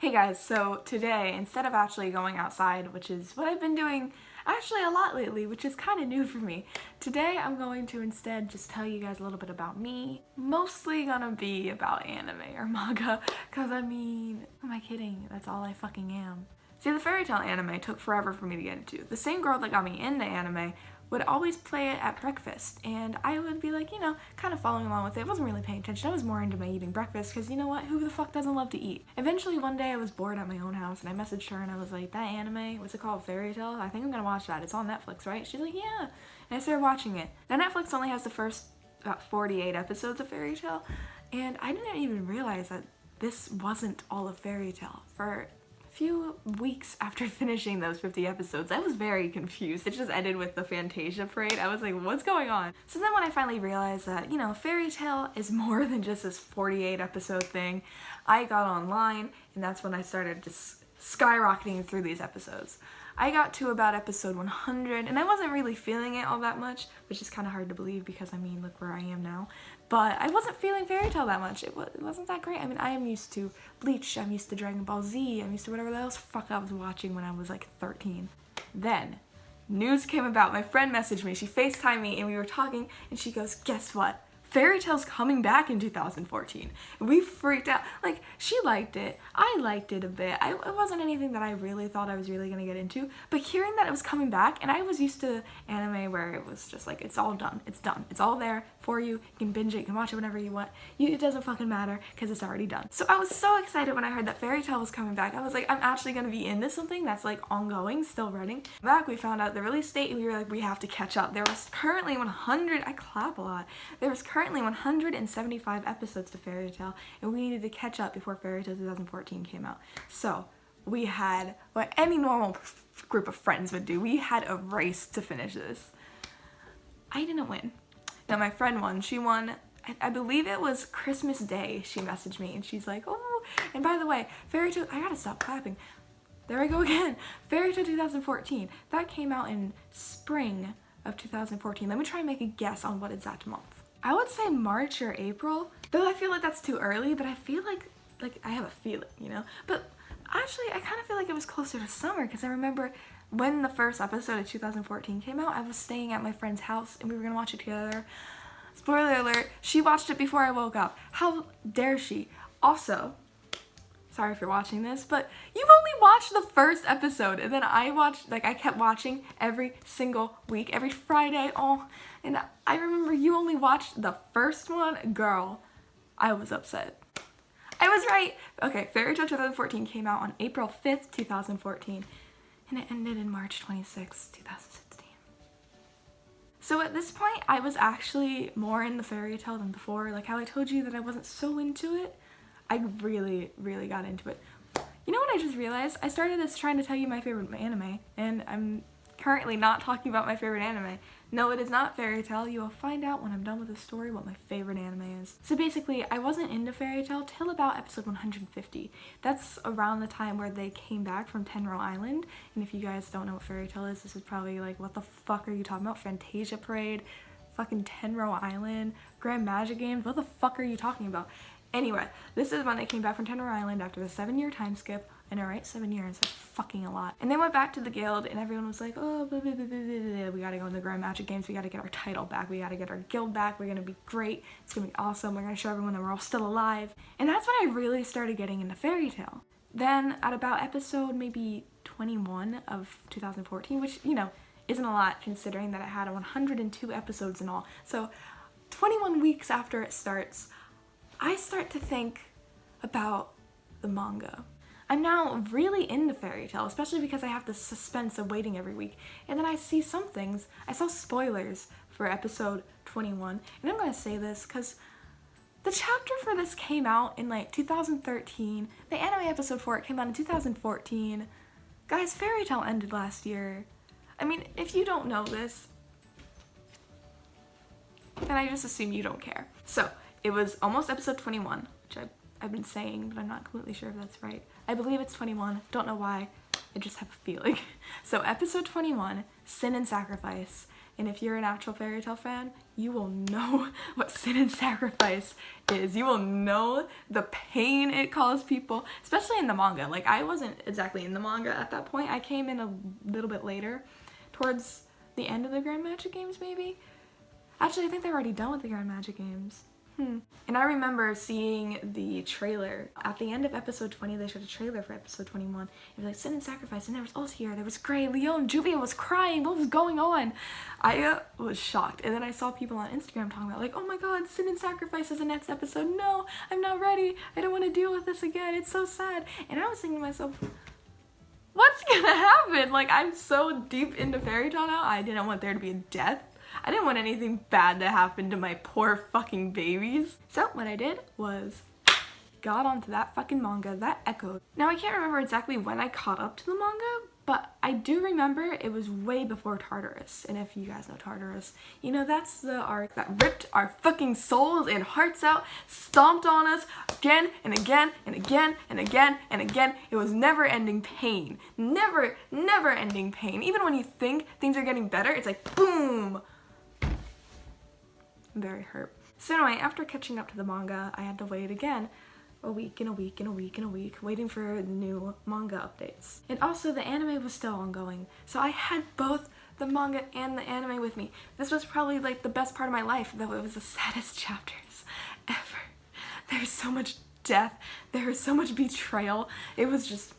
Hey guys, so today, instead of actually going outside, which is what I've been doing actually a lot lately, which is kind of new for me, today I'm going to instead just tell you guys a little bit about me. Mostly gonna be about anime or manga, because I mean, who am I kidding? That's all I fucking am. See, the fairy tale anime took forever for me to get into. The same girl that got me into anime would always play it at breakfast, and I would be like, kind of following along with it. I wasn't really paying attention. I was more into my eating breakfast, because you know what? Who the fuck doesn't love to eat? Eventually, one day, I was bored at my own house, and I messaged her, and I was like, that anime, what's it called? Fairy Tale? I think I'm gonna watch that. It's on Netflix, right? She's like, yeah. And I started watching it. Now, Netflix only has the first about 48 episodes of Fairy Tale, and I didn't even realize that this wasn't all of Fairy Tale. For few weeks after finishing those 50 episodes, I was very confused. It just ended with the Fantasia parade. I was like, what's going on? So then when I finally realized that, Fairy Tale is more than just this 48 episode thing, I got online, and that's when I started just skyrocketing through these episodes. I got to about episode 100, and I wasn't really feeling it all that much, which is kind of hard to believe because, look where I am now. But I wasn't feeling Fairy Tale that much. It wasn't that great. I am used to Bleach, I'm used to Dragon Ball Z, I'm used to whatever else fuck I was watching when I was like 13. Then, news came about. My friend messaged me, she FaceTimed me, and we were talking, and she goes, guess what? Fairy Tale's coming back in 2014. And we freaked out. Like, she liked it. I liked it a bit. It wasn't anything that I really thought I was really gonna get into, but hearing that it was coming back, and I was used to anime where it was just like, it's all done. It's done. It's all there for you. You can binge it. You can watch it whenever you want. It doesn't fucking matter because it's already done. So I was so excited when I heard that Fairy Tale was coming back. I was like, I'm actually gonna be into something that's like ongoing, still running. Back, we found out the release date, and we were like, we have to catch up. There was currently 100, I clap a lot. There was currently 175 episodes to Fairy Tale, and we needed to catch up before Fairy Tale 2014 came out. So we had what any normal group of friends would do. We had a race to finish this. I didn't win. Now my friend won. She won, I believe it was Christmas Day. She messaged me and she's like, oh, and by the way, Fairy Tale, I gotta stop clapping. There I go again. Fairy Tale 2014. That came out in spring of 2014. Let me try and make a guess on what exact month. I would say March or April, though I feel like that's too early, but I feel like I have a feeling, But actually, I kind of feel like it was closer to summer, because I remember when the first episode of 2014 came out, I was staying at my friend's house, and we were gonna watch it together. Spoiler alert, she watched it before I woke up. How dare she? Also, sorry if you're watching this, but you've only watched the first episode, and then I kept watching every single week, every Friday, and I remember you only watched the first one. Girl, I was upset. I was right. Okay, Fairy Tale 2014 came out on April 5th, 2014, and it ended in March 26th, 2016. So at this point, I was actually more in the Fairy Tale than before. Like how I told you that I wasn't so into it, I really, really got into it. You know what I just realized? I started this trying to tell you my favorite anime, and I'm currently not talking about my favorite anime. No, it is not Fairy Tale. You will find out when I'm done with the story what my favorite anime is. So basically, I wasn't into Fairy Tale till about episode 150. That's around the time where they came back from Tenro Island, and if you guys don't know what Fairy Tale is, this is probably like, what the fuck are you talking about? Fantasia Parade? Fucking Tenro Island? Grand Magic Games? What the fuck are you talking about? Anyway, this is when they came back from Tenro Island after the 7-year time skip. I know, right? 7 years. That's fucking a lot. And they went back to the guild, and everyone was like, oh, blah, blah, blah, blah, blah. We gotta go in the Grand Magic Games. We gotta get our title back. We gotta get our guild back. We're gonna be great. It's gonna be awesome. We're gonna show everyone that we're all still alive. And that's when I really started getting into Fairy Tale. Then at about episode maybe 21 of 2014, which, isn't a lot considering that it had 102 episodes in all. So 21 weeks after it starts, I start to think about the manga. I'm now really into Fairy Tale, especially because I have the suspense of waiting every week. And then I see some things. I saw spoilers for episode 21, and I'm gonna say this because the chapter for this came out in like 2013. The anime episode for it came out in 2014. Guys, Fairy Tale ended last year. If you don't know this, then I just assume you don't care. So, it was almost episode 21, which I've been saying, but I'm not completely sure if that's right. I believe it's 21. Don't know why. I just have a feeling. So episode 21, Sin and Sacrifice. And if you're an actual fairy tale fan, you will know what sin and sacrifice is. You will know the pain it caused people, especially in the manga. Like, I wasn't exactly in the manga at that point. I came in a little bit later, towards the end of the Grand Magic Games, maybe? Actually, I think they're already done with the Grand Magic Games. And I remember seeing the trailer. At the end of episode 20, they showed a trailer for episode 21. It was like Sin and Sacrifice, and there was Ulsier, there was Gray, Leon, Juvia was crying, what was going on? I was shocked. And then I saw people on Instagram talking about like, oh my god, Sin and Sacrifice is the next episode. No, I'm not ready. I don't want to deal with this again. It's so sad. And I was thinking to myself, what's gonna happen? Like, I'm so deep into fairy tale now, I didn't want there to be a death. I didn't want anything bad to happen to my poor fucking babies. So what I did was got onto that fucking manga that echoed. Now I can't remember exactly when I caught up to the manga, but I do remember it was way before Tartarus. And if you guys know Tartarus, you know that's the arc that ripped our fucking souls and hearts out, stomped on us again and again and again and again and again. It was never-ending pain. Never-ending pain. Even when you think things are getting better, it's like boom! I'm very hurt. So anyway, after catching up to the manga, I had to wait again a week and a week and a week and a week waiting for the new manga updates. And also the anime was still ongoing, so I had both the manga and the anime with me. This was probably like the best part of my life, though it was the saddest chapters ever. There was so much death, there was so much betrayal. It was just...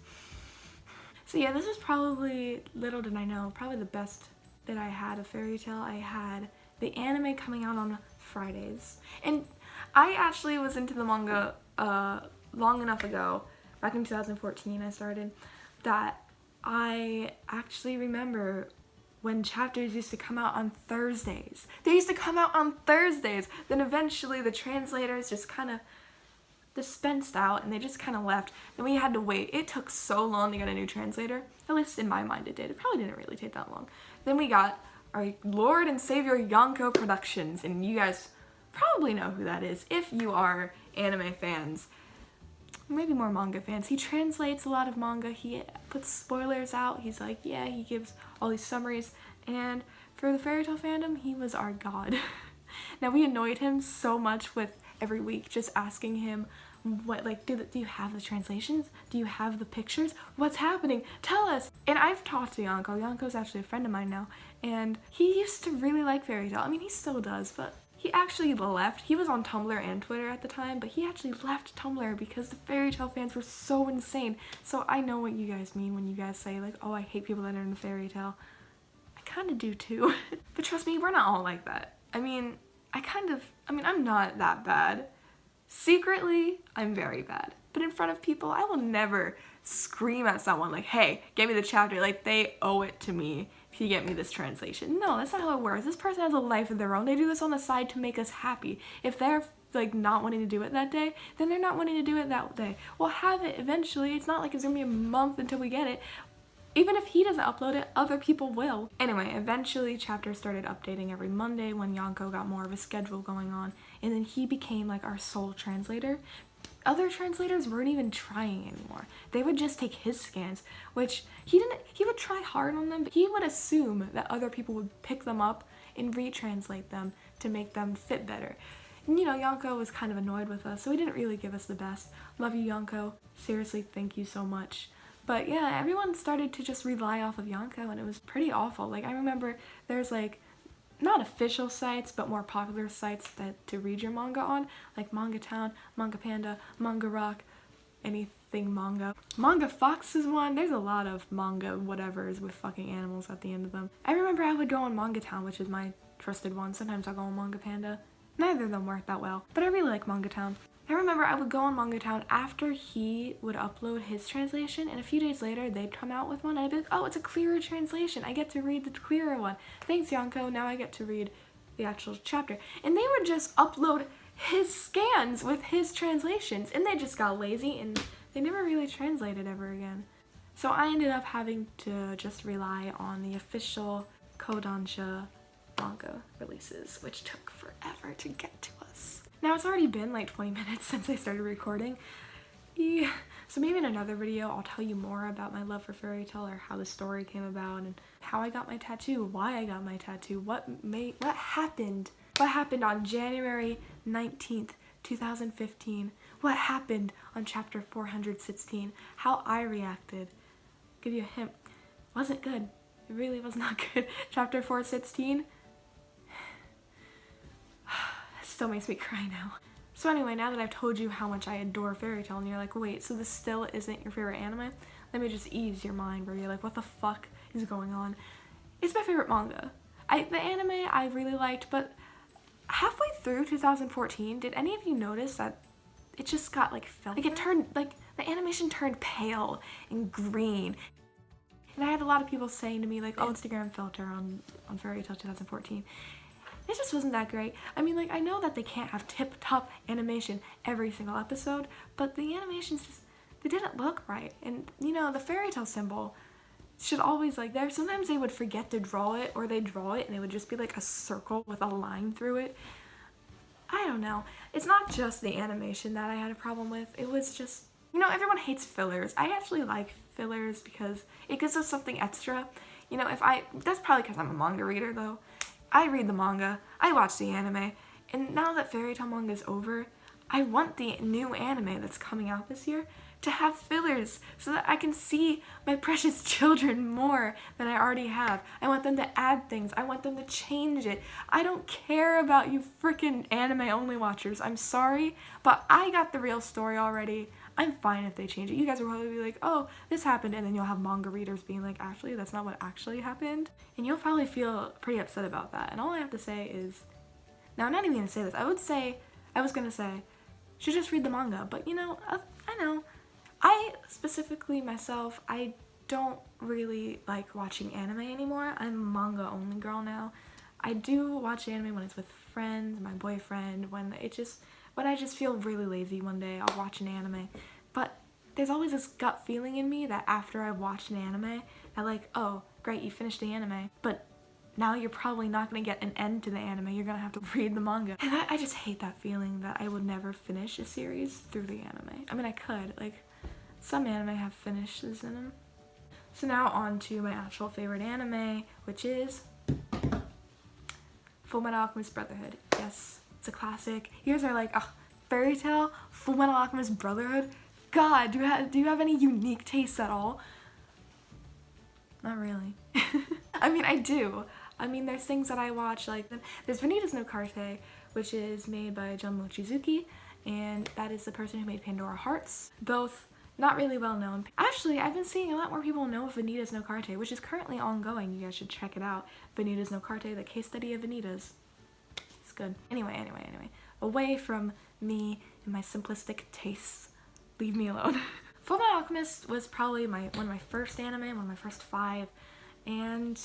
So yeah, this was probably, little did I know, probably the best that I had of fairy tale. I had the anime coming out on Fridays. And I actually was into the manga long enough ago, back in 2014 I started, that I actually remember when chapters used to come out on Thursdays. They used to come out on Thursdays. Then eventually the translators just kind of dispensed out and they just kind of left. Then we had to wait. It took so long to get a new translator. At least in my mind it did. It probably didn't really take that long. Then we got our Lord and Savior Yonko Productions, and you guys probably know who that is if you are anime fans, maybe more manga fans. He translates a lot of manga, he puts spoilers out, he's like, yeah, he gives all these summaries, and for the fairy tale fandom, he was our god. Now we annoyed him so much with every week just asking him, what, like, do you have the translations? Do you have the pictures? What's happening? Tell us! And I've talked to Yonko. Yonko's actually a friend of mine now, and he used to really like fairy tale. I mean, he still does, but he actually left. He was on Tumblr and Twitter at the time, but he actually left Tumblr because the fairy tale fans were so insane. So I know what you guys mean when you guys say, like, oh, I hate people that are into fairy tale. I kind of do too. But trust me, we're not all like that. I mean, I'm not that bad. Secretly, I'm very bad. But in front of people, I will never scream at someone like, hey, get me the chapter. Like, they owe it to me if you get me this translation. No, that's not how it works. This person has a life of their own. They do this on the side to make us happy. If they're like not wanting to do it that day, then they're not wanting to do it that day. We'll have it eventually. It's not like it's gonna be a month until we get it. Even if he doesn't upload it, other people will. Anyway, eventually chapters started updating every Monday when Yonko got more of a schedule going on, and then he became like our sole translator. Other translators weren't even trying anymore. They would just take his scans, which he would try hard on them, but he would assume that other people would pick them up and retranslate them to make them fit better. And you know, Yonko was kind of annoyed with us, so he didn't really give us the best. Love you, Yonko. Seriously, thank you so much. But yeah, everyone started to just rely off of Yonko, and it was pretty awful. Like, I remember there's like, not official sites, but more popular sites to read your manga on, like Manga Town, Manga Panda, Manga Rock, anything manga. Manga Fox is one. There's a lot of manga whatevers with fucking animals at the end of them. I remember I would go on Manga Town, which is my trusted one. Sometimes I'll go on Manga Panda. Neither of them work that well, but I really like Manga Town. I remember I would go on Manga Town after he would upload his translation, and a few days later they'd come out with one, and I'd be like, oh, it's a clearer translation. I get to read the clearer one. Thanks, Yonko. Now I get to read the actual chapter. And they would just upload his scans with his translations, and they just got lazy, and they never really translated ever again. So I ended up having to just rely on the official Kodansha manga releases, which took forever to get to us. Now it's already been like 20 minutes since I started recording. Yeah, So maybe in another video I'll tell you more about my love for fairy tale, or how the story came about, and how I got my tattoo, why I got my tattoo, what happened on January 19th, 2015, what happened on chapter 416, how I reacted. Give you a hint, wasn't good. It really was not good. Chapter 416 still makes me cry now. So anyway, now that I've told you how much I adore fairy tale, and you're like, wait, so this still isn't your favorite anime? Let me just ease your mind, where you're like, what the fuck is going on? It's my favorite manga. The anime I really liked, but halfway through 2014, did any of you notice that it just got like filtered? Like it turned, like the animation turned pale and green. And I had a lot of people saying to me like, oh, Instagram filter on Fairy Tail 2014. It just wasn't that great. I mean, like, I know that they can't have tip-top animation every single episode, but the animations just, they didn't look right. And, you know, the fairy tale symbol should always, like, there. Sometimes they would forget to draw it, or they draw it and it would just be like a circle with a line through it. I don't know. It's not just the animation that I had a problem with. It was just, you know, everyone hates fillers. I actually like fillers because it gives us something extra. You know, that's probably because I'm a manga reader, though. I read the manga, I watch the anime, and now that fairy tale manga is over, I want the new anime that's coming out this year to have fillers so that I can see my precious children more than I already have. I want them to add things. I want them to change it. I don't care about you freaking anime only watchers. I'm sorry, but I got the real story already. I'm fine if they change it. You guys will probably be like, oh, this happened, and then you'll have manga readers being like, actually, that's not what actually happened. And you'll probably feel pretty upset about that. And all I have to say is, now I'm not even gonna say this. I was gonna say, should just read the manga, but you know, I know. I specifically myself, I don't really like watching anime anymore. I'm a manga only girl now. I do watch anime when it's with friends, my boyfriend, when I just feel really lazy one day, I'll watch an anime. But there's always this gut feeling in me that after I've watched an anime, that like, oh, great, you finished the anime, but now you're probably not going to get an end to the anime, you're going to have to read the manga. And I just hate that feeling that I would never finish a series through the anime. I mean, I could, like, some anime have finishes in them. So now on to my actual favorite anime, which is Fullmetal Alchemist Brotherhood. Yes. It's a classic. You guys are like, oh, fairy tale, Fullmetal Alchemist Brotherhood. God, do you have any unique tastes at all? Not really. I mean, I do. I mean, there's things that I watch, like there's Vanitas no Carte, which is made by Jun Mochizuki, and that is the person who made Pandora Hearts. Both not really well known. Actually, I've been seeing a lot more people know of Vanitas no Carte, which is currently ongoing. You guys should check it out. Vanitas no Carte, the case study of Vanitas. Good. Anyway, away from me and my simplistic tastes. Leave me alone. Fullmetal Alchemist was probably one of my first anime, one of my first 5, and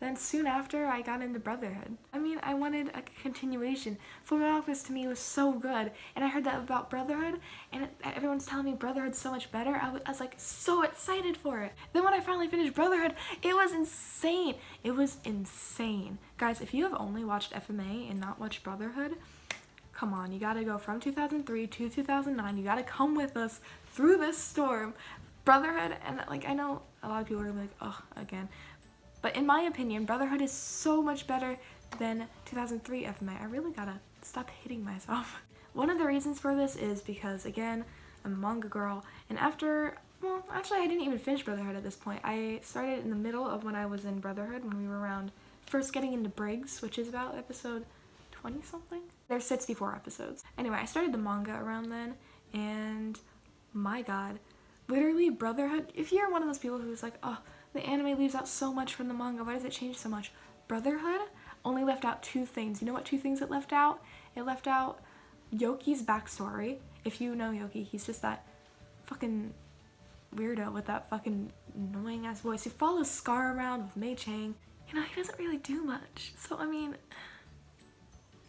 then soon after I got into Brotherhood. I mean, I wanted a continuation. Fullmetal Alchemist to me was so good, and I heard that about Brotherhood, and everyone's telling me Brotherhood's so much better. I was like so excited for it. Then when I finally finished Brotherhood, it was insane. It was insane. Guys, if you have only watched FMA and not watched Brotherhood, come on, you gotta go from 2003 to 2009. You gotta come with us through this storm. Brotherhood, and like, I know a lot of people are gonna be like, oh, again. But in my opinion, Brotherhood is so much better than 2003 FMA. I really gotta stop hitting myself. One of the reasons for this is because, again, I'm a manga girl, and well, actually I didn't even finish Brotherhood at this point. I started in the middle of when I was in Brotherhood, when we were around first getting into Briggs, which is about episode 20-something? There's 64 episodes. Anyway, I started the manga around then, and my god, literally Brotherhood, if you're one of those people who's like, oh, the anime leaves out so much from the manga, why does it change so much? Brotherhood only left out 2 things. You know what 2 things it left out? It left out Yoki's backstory. If you know Yoki, he's just that fucking weirdo with that fucking annoying ass voice. He follows Scar around with Mei Chang. You know, he doesn't really do much. So, I mean,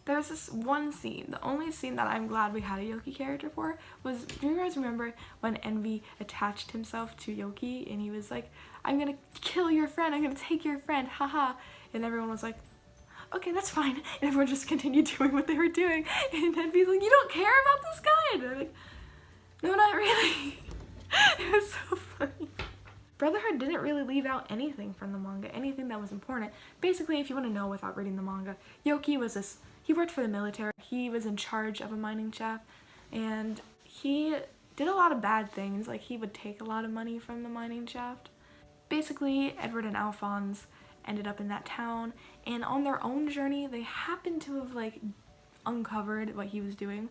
there's this one scene, the only scene that I'm glad we had a Yoki character for was, do you guys remember when Envy attached himself to Yoki and he was like, I'm gonna kill your friend, I'm gonna take your friend, haha. And everyone was like, okay, that's fine. And everyone just continued doing what they were doing. And Envy's like, you don't care about this guy? And they're like, no, not really. It was so funny. Brotherhood didn't really leave out anything from the manga, anything that was important. Basically, if you want to know without reading the manga, Yoki was this, he worked for the military. He was in charge of a mining shaft, and he did a lot of bad things. Like, he would take a lot of money from the mining shaft. Basically, Edward and Alphonse ended up in that town, and on their own journey, they happened to have, like, uncovered what he was doing.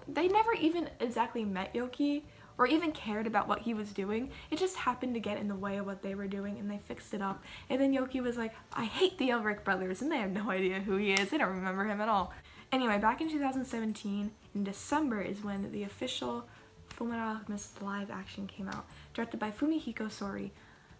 They never even exactly met Yoki or even cared about what he was doing. It just happened to get in the way of what they were doing, and they fixed it up. And then Yoki was like, I hate the Elric brothers, and they have no idea who he is. They don't remember him at all. Anyway, back in 2017, in December, is when the official Fullmetal Alchemist live action came out, directed by Fumihiko Sori.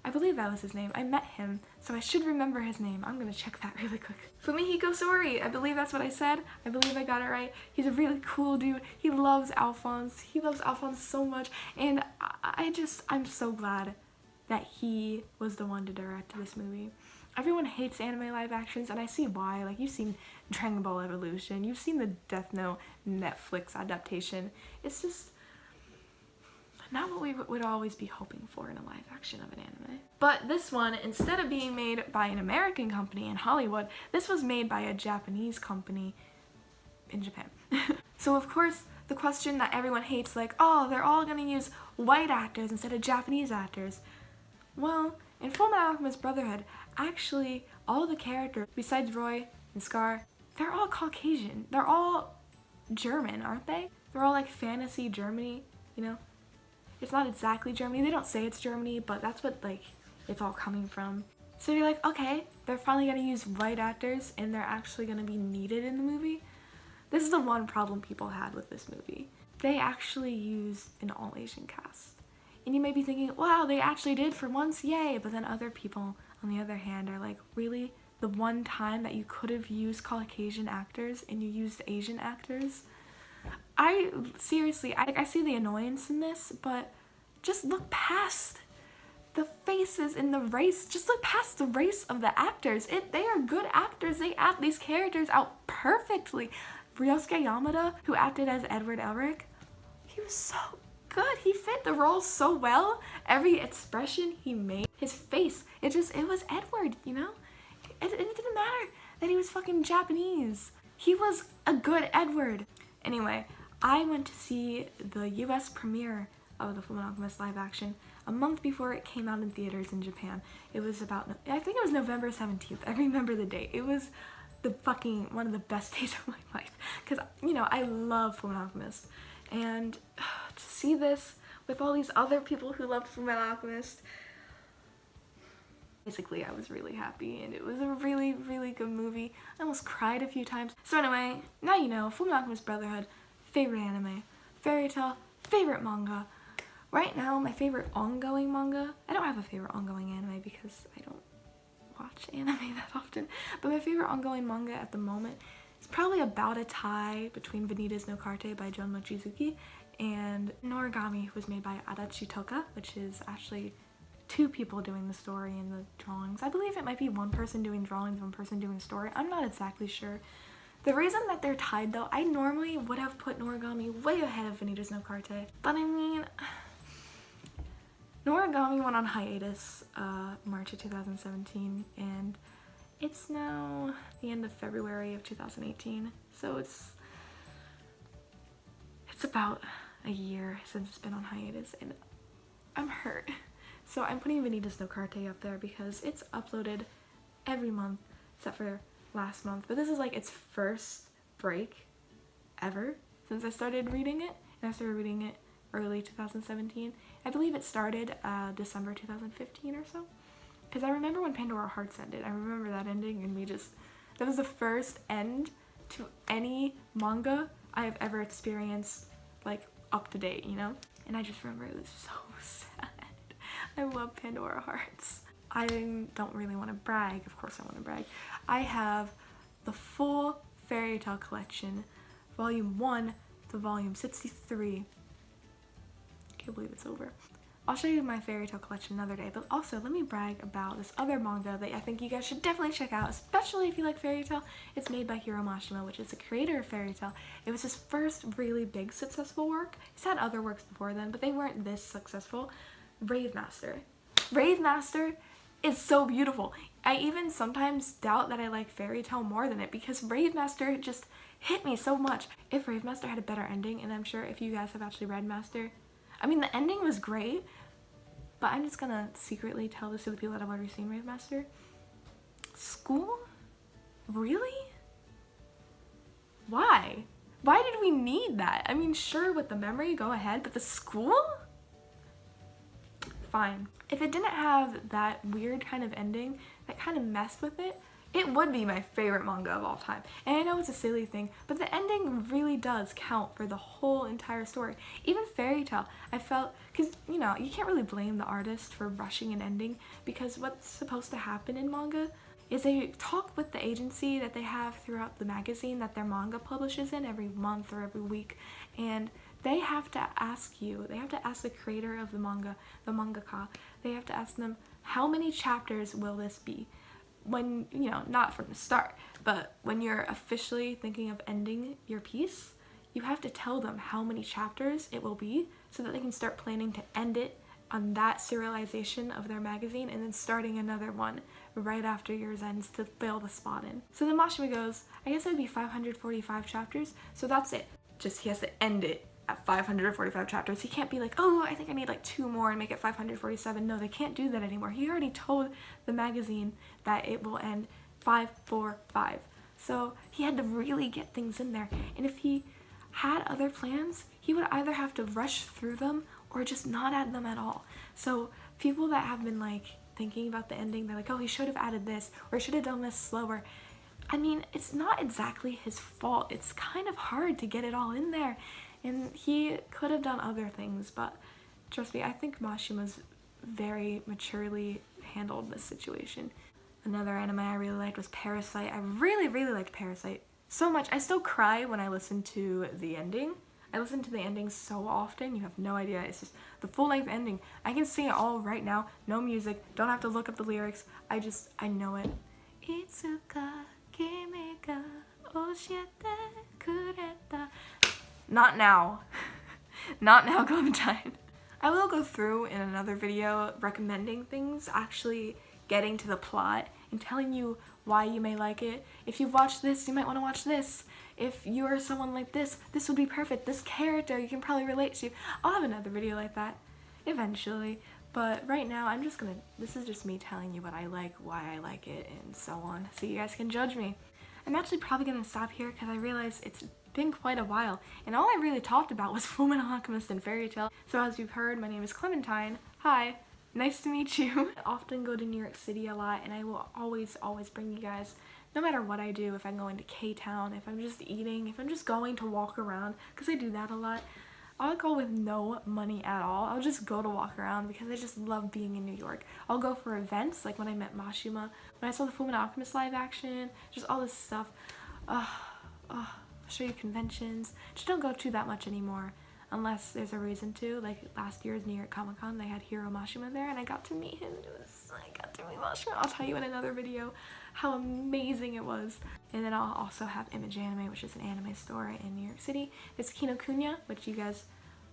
I believe that was his name. I met him, so I should remember his name. I'm gonna check that really quick. Fumihiko Sori, I believe that's what I said. I believe I got it right. He's a really cool dude. He loves Alphonse. He loves Alphonse so much, and I'm so glad that he was the one to direct this movie. Everyone hates anime live actions, and I see why. Like, you've seen Dragon Ball Evolution, you've seen the Death Note Netflix adaptation. It's just not what we would always be hoping for in a live action of an anime. But this one, instead of being made by an American company in Hollywood, this was made by a Japanese company in Japan. So of course, the question that everyone hates, like, oh, they're all gonna use white actors instead of Japanese actors. Well, in Fullmetal Alchemist Brotherhood, actually, all the characters, besides Roy and Scar, they're all Caucasian. They're all German, aren't they? They're all like fantasy Germany, you know? It's not exactly Germany. They don't say it's Germany, but that's what, like, it's all coming from. So you're like, okay, they're finally gonna use white actors and they're actually gonna be needed in the movie. This is the one problem people had with this movie. They actually used an all-Asian cast. And you may be thinking, wow, they actually did for once, yay. But then other people, on the other hand, are like, really? The one time that you could have used Caucasian actors and you used Asian actors? Seriously, I see the annoyance in this, but just look past the faces in the race. Just look past the race of the actors. They are good actors. They act these characters out perfectly. Ryosuke Yamada, who acted as Edward Elric, he was so good. He fit the role so well. Every expression he made, his face, it was Edward, you know? It didn't matter that he was fucking Japanese. He was a good Edward. Anyway, I went to see the US premiere of the Fullmetal Alchemist live action a month before it came out in theaters in Japan. It was I think it was November 17th. I remember the date. It was one of the best days of my life. Because, you know, I love Fullmetal Alchemist. And to see this with all these other people who loved Fullmetal Alchemist, basically I was really happy, and it was a really, really good movie. I almost cried a few times. So anyway, now you know, Fullmetal Alchemist Brotherhood, favorite anime, fairy tale, favorite manga. Right now, my favorite ongoing manga, I don't have a favorite ongoing anime because I don't watch anime that often, but my favorite ongoing manga at the moment is probably about a tie between Vanitas no Carte by Jun Mochizuki and Noragami, was made by Adachi Toka, which is actually two people doing the story and the drawings. I believe it might be one person doing drawings, one person doing story. I'm not exactly sure. The reason that they're tied, though, I normally would have put Noragami way ahead of Vanitas no Carte, but I mean, Noragami went on hiatus March of 2017, and it's now the end of February of 2018, so it's about a year since it's been on hiatus, and I'm hurt. So I'm putting Vanitas no Carte up there because it's uploaded every month except for last month, but this is like its first break ever since I started reading it, and I started reading it early 2017. I believe it started December 2015 or so, because I remember when Pandora Hearts ended. I remember that ending, and that was the first end to any manga I have ever experienced, like, up to date, you know? And I just remember it was so sad. I love Pandora Hearts. I don't really want to brag. Of course I want to brag. I have the full fairy tale collection, volume 1 to volume 63. Can't believe it's over. I'll show you my fairy tale collection another day, but also let me brag about this other manga that I think you guys should definitely check out, especially if you like fairy tale. It's made by Hiro Mashima, which is the creator of fairy tale. It was his first really big successful work. He's had other works before then, but they weren't this successful. Rave Master. Rave Master is so beautiful. I even sometimes doubt that I like fairy tale more than it because Rave Master just hit me so much. If Rave Master had a better ending, and I'm sure if you guys have actually read Master, I mean, the ending was great, but I'm just gonna secretly tell this to the people that have already seen Rave Master. School? Really? Why? Why did we need that? I mean, sure, with the memory, go ahead, but the school? Fine. If it didn't have that weird kind of ending that kind of messed with it, it would be my favorite manga of all time. And I know it's a silly thing, but the ending really does count for the whole entire story. Even fairy tale, I felt, because, you know, you can't really blame the artist for rushing an ending because what's supposed to happen in manga is they talk with the agency that they have throughout the magazine that their manga publishes in every month or every week, and they have to ask you, they have to ask the creator of the manga, the mangaka, they have to ask them, how many chapters will this be? When, you know, not from the start, but when you're officially thinking of ending your piece, you have to tell them how many chapters it will be so that they can start planning to end it on that serialization of their magazine and then starting another one right after yours ends to fill the spot in. So then Mashima goes, I guess it would be 545 chapters, so that's it. Just he has to end it at 545 chapters. He can't be like, oh, I think I need like 2 more and make it 547. No, they can't do that anymore. He already told the magazine that it will end 545. So he had to really get things in there. And if he had other plans, he would either have to rush through them or just not add them at all. So people that have been like thinking about the ending, they're like, oh, he should have added this or should have done this slower. I mean, it's not exactly his fault. It's kind of hard to get it all in there. And he could have done other things, but trust me, I think Mashima's very maturely handled this situation. Another anime I really liked was Parasite. I really, really liked Parasite so much. I still cry when I listen to the ending. I listen to the ending so often, you have no idea. It's just the full-length ending. I can sing it all right now, no music, don't have to look up the lyrics. I know it. Itsuka kimi ga oshiete kureta. Not now. Not now, Clementine. I will go through in another video recommending things, actually getting to the plot and telling you why you may like it. If you've watched this, you might want to watch this. If you are someone like this would be perfect. This character you can probably relate to. I'll have another video like that eventually. But right now, this is just me telling you what I like, why I like it, and so on, so you guys can judge me. I'm actually probably gonna stop here because I realize it's been quite a while, and all I really talked about was Fullmetal Alchemist and Fairy Tail. So as you've heard, my name is Clementine. Hi, nice to meet you. I often go to New York City a lot, and I will always bring you guys, no matter what I do, if I'm going to K-Town, if I'm just eating, if I'm just going to walk around, because I do that a lot. I'll go with no money at all. I'll just go to walk around because I just love being in New York. I'll go for events, like when I met Mashima, when I saw the Fullmetal Alchemist live action, just all this stuff. I'll show you conventions. Just don't go to that much anymore unless there's a reason to. Like last year's New York Comic Con, they had Hiro Mashima there and I got to meet him. I got to meet Mashima. I'll tell you in another video how amazing it was. And then I'll also have Image Anime, which is an anime store in New York City. It's Kinokuniya, which you guys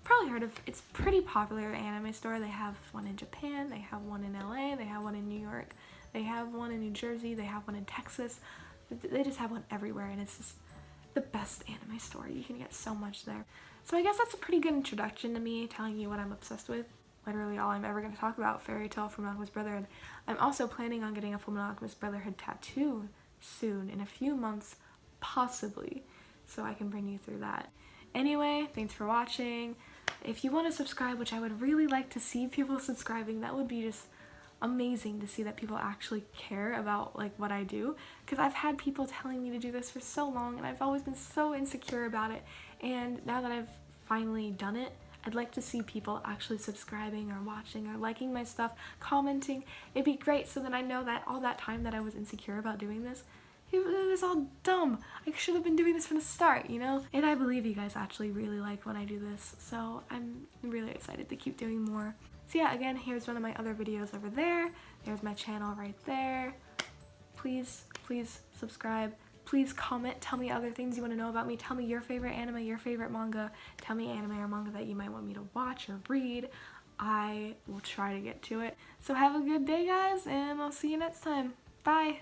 probably heard of. It's pretty popular anime store. They have one in Japan, they have one in LA, they have one in New York, they have one in New Jersey, they have one in Texas. They just have one everywhere, and it's just the best anime store. You can get so much there. So I guess that's a pretty good introduction to me, telling you what I'm obsessed with. Literally all I'm ever going to talk about, Fairy Tail, Fullmetal Alchemist Brotherhood. I'm also planning on getting a Fullmetal Alchemist Brotherhood tattoo soon, in a few months, possibly, so I can bring you through that. Anyway, thanks for watching. If you want to subscribe, which I would really like to see people subscribing, that would be just amazing to see that people actually care about like what I do, because I've had people telling me to do this for so long and I've always been so insecure about it, and now that I've finally done it, I'd like to see people actually subscribing or watching or liking my stuff, commenting. It'd be great, so that I know that all that time that I was insecure about doing this, It was all dumb. I should have been doing this from the start, you know? And I believe you guys actually really like when I do this, so I'm really excited to keep doing more. So yeah, again, here's one of my other videos over there. There's my channel right there. Please subscribe. Please comment, tell me other things you want to know about me. Tell me your favorite anime, your favorite manga. Tell me anime or manga that you might want me to watch or read. I will try to get to it. So have a good day, guys, and I'll see you next time. Bye!